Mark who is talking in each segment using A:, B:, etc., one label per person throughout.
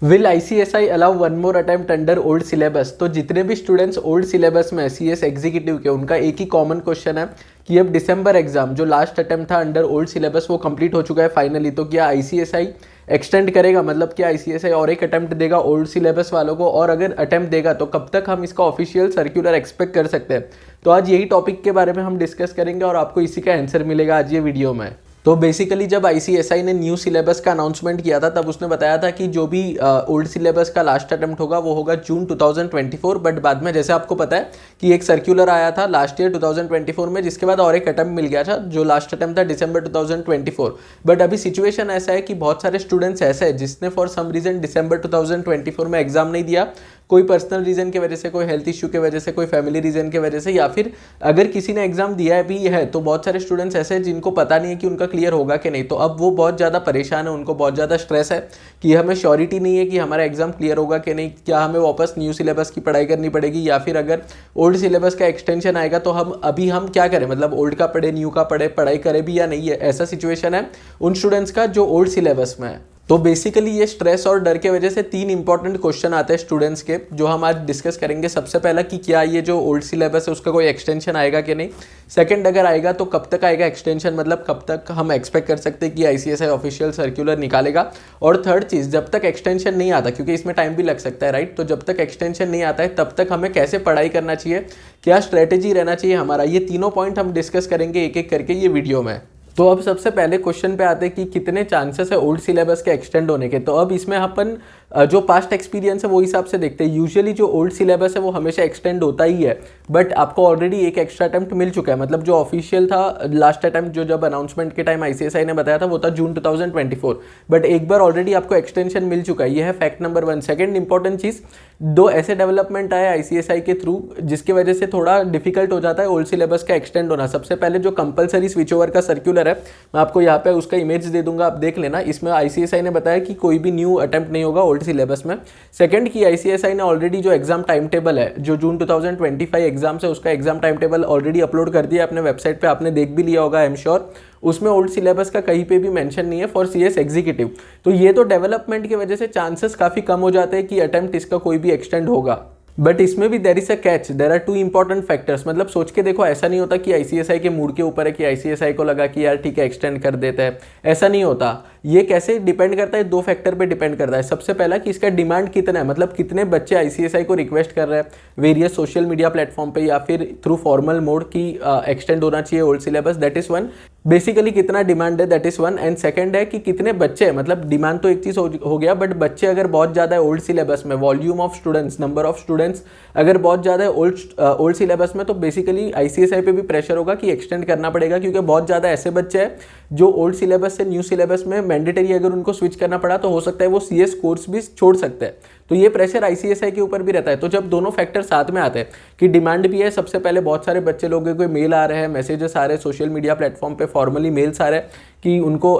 A: Will ICSI allow one more attempt under old syllabus. तो जितने भी स्टूडेंट्स ओल्ड सिलेबस में CS एग्जीक्यूटिव के, उनका एक ही कॉमन क्वेश्चन है कि अब दिसंबर एग्जाम जो लास्ट अटेम्प्ट था अंडर ओल्ड सिलेबस वो कंप्लीट हो चुका है फाइनली, तो क्या ICSI एक्सटेंड करेगा, मतलब क्या ICSI और एक अटेम्प्ट देगा ओल्ड सिलेबस वालों को, और अगर अटेम्प्ट देगा तो कब तक हम इसका ऑफिशियल सर्कुलर एक्सपेक्ट कर सकते हैं। तो आज यही टॉपिक के बारे में हम डिस्कस करेंगे और आपको इसी का आंसर मिलेगा आज ये वीडियो में। तो बेसिकली जब ICSI ने न्यू सिलेबस का अनाउंसमेंट किया था तब उसने बताया था कि जो भी ओल्ड सिलेबस का लास्ट अटेम्प्ट होगा वो होगा जून 2024, बट बाद में जैसे आपको पता है कि एक सर्कुलर आया था लास्ट ईयर 2024 में, जिसके बाद और एक अटेम्प्ट मिल गया था जो लास्ट अटेम्प्ट था दिसंबर 2024। बट अभी सिचुएशन ऐसा है कि बहुत सारे स्टूडेंट्स ऐसे हैं जिसने फॉर सम रीजन दिसंबर 2024 में एग्जाम नहीं दिया, कोई पर्सनल रीजन की वजह से, कोई हेल्थ इश्यू की वजह से, कोई फैमिली रीजन की वजह से, या फिर अगर किसी ने एग्जाम दिया भी है तो बहुत सारे स्टूडेंट्स ऐसे हैं जिनको पता नहीं है कि उनका क्लियर होगा कि नहीं। तो अब वो बहुत ज़्यादा परेशान है, उनको बहुत ज़्यादा स्ट्रेस है कि हमें श्योरिटी नहीं है कि हमारा एग्जाम क्लियर होगा कि नहीं, क्या हमें वापस न्यू सिलेबस की पढ़ाई करनी पड़ेगी, या फिर अगर ओल्ड सिलेबस का एक्सटेंशन आएगा तो हम क्या करें, मतलब ओल्ड का पढ़े न्यू का पढ़े, पढ़ाई करें भी या नहीं है। ऐसा सिचुएशन है उन स्टूडेंट्स का जो ओल्ड सिलेबस में है। तो बेसिकली ये स्ट्रेस और डर के वजह से तीन इंपॉर्टेंट क्वेश्चन आते हैं स्टूडेंट्स के, जो हम आज डिस्कस करेंगे। सबसे पहला कि क्या ये जो ओल्ड सिलेबस है उसका कोई एक्सटेंशन आएगा कि नहीं। सेकंड, अगर आएगा तो कब तक आएगा एक्सटेंशन, मतलब कब तक हम एक्सपेक्ट कर सकते हैं कि ICSI ऑफिशियल सर्कुलर निकालेगा। और थर्ड चीज़, जब तक एक्सटेंशन नहीं आता, क्योंकि इसमें टाइम भी लग सकता है राइट, तो जब तक एक्सटेंशन नहीं आता है तब तक हमें कैसे पढ़ाई करना चाहिए, क्या स्ट्रेटेजी रहना चाहिए हमारा, ये तीनों पॉइंट हम डिस्कस करेंगे एक एक करके ये वीडियो में। तो अब सबसे पहले क्वेश्चन पे आते हैं कि कितने चांसेस है ओल्ड सिलेबस के एक्सटेंड होने के। तो अब इसमें अपन जो पास्ट एक्सपीरियंस है वो हिसाब से देखते हैं। यूजुअली जो ओल्ड सिलेबस है वो हमेशा एक्सटेंड होता ही है, बट आपको ऑलरेडी एक एक्स्ट्रा अटेम्प्ट मिल चुका है, मतलब जो ऑफिशियल था लास्ट अटेम्प्ट जो जब अनाउंसमेंट के टाइम ICSI ने बताया था वो था जून 2024, बट एक बार ऑलरेडी आपको एक्सटेंशन मिल चुका है। ये है फैक्ट नंबर 1। सेकेंड इंपॉर्टेंट चीज़, दो ऐसे डेवलपमेंट आए ICSI के थ्रू जिसकी वजह से थोड़ा डिफिकल्ट हो जाता है ओल्ड सिलेबस का एक्सटेंड होना। सबसे पहले जो कंपलसरी स्विच ओवर का सर्कुलर है, मैं आपको यहाँ पे उसका इमेज दे दूंगा, आप देख लेना। इसमें ICSI ने बताया कि कोई भी न्यू अटेम्प्ट नहीं होगा ओल्ड सिलेबस में। सेकंड की ICSI ने ऑलरेडी जो एग्जाम टाइम टेबल है, जो जून 2025 एग्जाम है उसका exam time table already upload कर दिया अपने वेबसाइट पे, आपने देख भी लिया होगा आई एम श्योर। उसमें ओल्ड सिलेबस का कहीं पे भी मेंशन नहीं है फॉर CS एग्जीक्यूटिव। तो ये तो डेवलपमेंट की वजह से चांसेस काफी कम हो जाते हैं कि अटेम्प्ट इसका कोई भी एक्सटेंड होगा। बट इसमें भी there is a catch, there are two important factors. मतलब सोच के देखो, ऐसा नहीं होता कि ICSI के मूड के ऊपर है कि ICSI को लगा कि यार ठीक है एक्सटेंड कर देते हैं, ऐसा नहीं होता। ये कैसे डिपेंड करता है, दो फैक्टर पे डिपेंड करता है। सबसे पहला कि इसका डिमांड कितना है, मतलब कितने बच्चे ICSI को रिक्वेस्ट कर रहे हैं वेरियस सोशल मीडिया प्लेटफॉर्म पे या फिर थ्रू फॉर्मल मोड की एक्सटेंड होना चाहिए old syllabus, that is one. Basically कितना डिमांड है, that is one. And second है कि कितने बच्चे, मतलब डिमांड तो एक चीज हो गया, बट बच्चे अगर बहुत ज्यादा है ओल्ड सिलेबस में, volume of students, number of students अगर बहुत ज्यादा है ओल्ड सिलेबस में, तो बेसिकली ICSI पे भी प्रेशर होगा कि एक्सटेंड करना पड़ेगा, क्योंकि बहुत ज्यादा ऐसे बच्चे हैं जो ओल्ड सिलेबस से न्यू सिलेबस में मैंडेटरी अगर उनको स्विच करना पड़ा तो हो सकता है वो CS कोर्स भी छोड़ सकते हैं। तो ये प्रेशर ICSI के ऊपर भी रहता है। तो जब दोनों फैक्टर साथ में आते हैं कि डिमांड भी है, सबसे पहले बहुत सारे बच्चे लोगों को मेल आ रहे हैं, मैसेजेस आ रहे हैं सोशल मीडिया प्लेटफॉर्म पे, फॉर्मली मेल्स आ रहे हैं कि उनको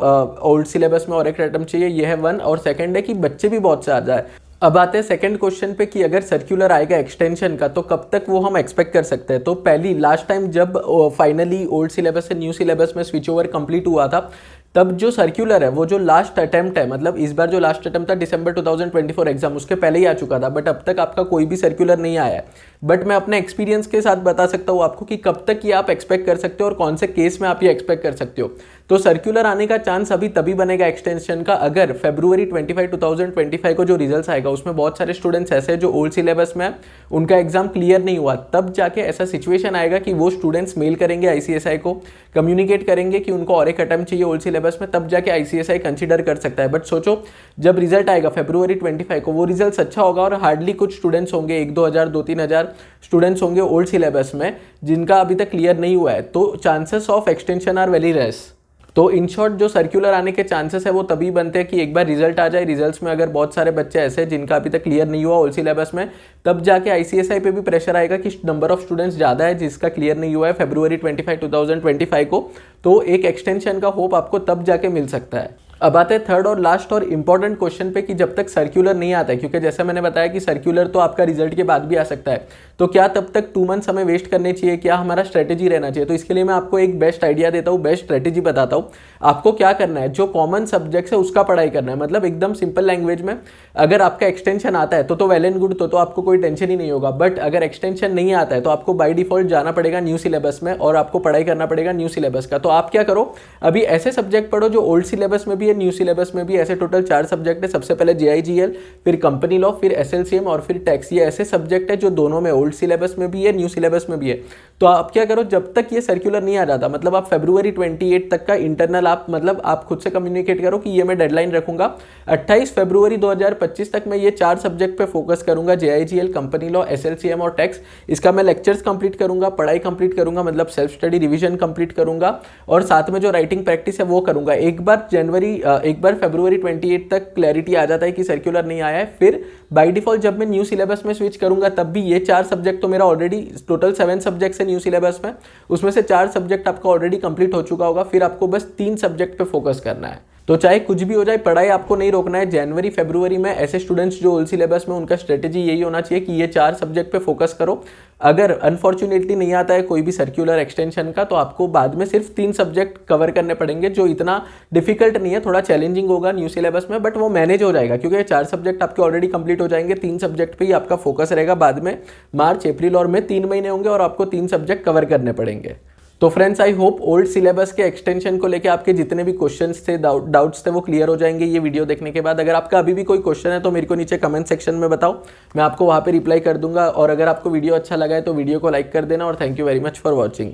A: ओल्ड सिलेबस में और एक अटेम्प्ट चाहिए, ये है वन। और सेकंड है कि बच्चे भी बहुत ज्यादा है। अब आते हैं सेकंड क्वेश्चन पे कि अगर सर्कुलर आएगा एक्सटेंशन का तो कब तक वो हम एक्सपेक्ट कर सकते हैं। तो पहली लास्ट टाइम जब फाइनली ओल्ड सिलेबस से न्यू सिलेबस में स्विच ओवर कंप्लीट हुआ था, तब जो सर्कुलर है वो जो लास्ट अटेम्प्ट है, मतलब इस बार जो लास्ट अटेम्प्ट था दिसंबर 2024 एग्जाम, उसके पहले ही आ चुका था, बट अब तक आपका कोई भी सर्कुलर नहीं आया है। बट मैं अपने एक्सपीरियंस के साथ बता सकता हूँ आपको कि कब तक ये आप एक्सपेक्ट कर सकते हो और कौन से केस में आप ये एक्सपेक्ट कर सकते हो। तो सर्कुलर आने का चांस अभी तभी बनेगा एक्सटेंशन का अगर फरवरी 25 2025 को जो रिजल्ट आएगा उसमें बहुत सारे स्टूडेंट्स ऐसे जो ओल्ड सिलेबस में उनका एग्जाम क्लियर नहीं हुआ, तब जाके ऐसा सिचुएशन आएगा कि वो स्टूडेंट्स मेल करेंगे ICSI को, कम्युनिकेट करेंगे कि उनको और एक अटेम्प्ट चाहिए ओल्ड सिलेबस में, तब जाके ICSI कंसीडर कर सकता है। बट सोचो जब रिजल्ट आएगा फरवरी 25 को, वो रिजल्ट अच्छा होगा और हार्डली कुछ स्टूडेंट्स होंगे, 1-2 हज़ार 2-3 हज़ार स्टूडेंट्स होंगे ओल्ड सिलेबस में जिनका अभी तक क्लियर नहीं हुआ है, तो chances of extension are very less. तो इन शॉर्ट जो सर्कुलर आने के चांसेस है वो तभी बनते हैं कि एक बार रिजल्ट आ जाए, रिजल्ट्स में अगर बहुत सारे बच्चे ऐसे जिनका अभी तक क्लियर नहीं हुआ ओल्ड सिलेबस में, तब जाके ICSI पे भी प्रेशर आएगा कि नंबर ऑफ स्टूडेंट्स ज़्यादा है जिसका क्लियर नहीं हुआ है फरवरी 25 2025 को, तो एक एक्सटेंशन का होप आपको तब जाके मिल सकता है। अब आते हैं थर्ड और लास्ट और इंपॉर्टेंट क्वेश्चन पे कि जब तक सर्कुलर नहीं आता है, क्योंकि जैसे मैंने बताया कि सर्कुलर तो आपका रिजल्ट के बाद भी आ सकता है, तो क्या तब तक 2 मंथ्स हमें वेस्ट करने चाहिए, क्या हमारा स्ट्रेटेजी रहना चाहिए? तो इसके लिए मैं आपको एक बेस्ट आइडिया देता हूँ, बेस्ट स्ट्रेटेजी बताता हूँ। आपको क्या करना है, जो कॉमन सब्जेक्ट्स है उसका पढ़ाई करना है, मतलब एकदम सिंपल लैंग्वेज में। अगर आपका एक्सटेंशन आता है तो वेल एंड गुड, तो आपको कोई टेंशन ही नहीं होगा। बट अगर एक्सटेंशन नहीं आता है तो आपको बाय डिफॉल्ट जाना पड़ेगा न्यू सिलेबस में और आपको पढ़ाई करना पड़ेगा न्यू सिलेबस का। तो आप क्या करो, अभी ऐसे सब्जेक्ट पढ़ो जो ओल्ड सिलेबस में भी है, न्यू सिलेबस में भी। ऐसे टोटल 4 सब्जेक्ट है। सबसे पहले JIGL, फिर कंपनी लॉ, फिर SLCM और फिर टैक्स। ये ऐसे सब्जेक्ट है जो दोनों में ओल्ड सिलेबस में भी है, न्यू सिलेबस में भी है। तो आप क्या करो, जब तक ये सर्कुलर नहीं आ जाता, मतलब आप फरवरी 28 तक का इंटरनल आप खुद से कम्युनिकेट करो कि ये मैं डेडलाइन रखूंगा 28 फरवरी 2025 तक मैं ये 4 सब्जेक्ट पे फोकस करूंगा, JIGL, कंपनी लॉ, SLCM और टैक्स। इसका मैं लेक्चर्स कंप्लीट करूंगा, पढ़ाई कंप्लीट करूंगा, मतलब सेल्फ स्टडी रिवीजन कंप्लीट करूंगा और साथ में जो राइटिंग प्रैक्टिस है वो करूंगा। एक बार फरवरी 28 तक क्लैरिटी आ जाता है कि सर्कुलर नहीं आया है, फिर बाय डिफॉल्ट जब मैं न्यू सिलेबस में स्विच करूंगा तब भी ये 4 सब्जेक्ट तो मेरा ऑलरेडी, टोटल 7 सब्जेक्ट्स है न्यू सिलेबस में, उसमें से 4 सब्जेक्ट आपका ऑलरेडी कंप्लीट हो चुका होगा। फिर आपको बस 3 सब्जेक्ट पे फोकस करना है। तो चाहे कुछ भी हो जाए, पढ़ाई आपको नहीं रोकना है। जनवरी फरवरी में ऐसे स्टूडेंट्स जो ओल्ड सिलेबस में, उनका स्ट्रेटेजी यही होना चाहिए कि ये 4 सब्जेक्ट पे फोकस करो। अगर अनफॉर्चुनेटली नहीं आता है कोई भी सर्कुलर एक्सटेंशन का, तो आपको बाद में सिर्फ 3 सब्जेक्ट कवर करने पड़ेंगे, जो इतना डिफिकल्ट नहीं है, थोड़ा चैलेंजिंग होगा न्यू सिलेबस में, बट वो मैनेज हो जाएगा क्योंकि 4 सब्जेक्ट आपके ऑलरेडी कंप्लीट हो जाएंगे। 3 सब्जेक्ट पे ही आपका फोकस रहेगा। बाद में मार्च, अप्रैल और मई 3 महीने होंगे और आपको 3 सब्जेक्ट कवर करने पड़ेंगे। तो friends, I hope old syllabus के एक्सटेंशन को लेके आपके जितने भी क्वेश्चंस थे, डाउट्स थे, वो क्लियर हो जाएंगे ये वीडियो देखने के बाद। अगर आपका अभी भी कोई क्वेश्चन है तो मेरे को नीचे कमेंट सेक्शन में बताओ, मैं आपको वहाँ पे रिप्लाई कर दूंगा। और अगर आपको वीडियो अच्छा लगा है तो वीडियो को लाइक कर देना और thank you very much for watching.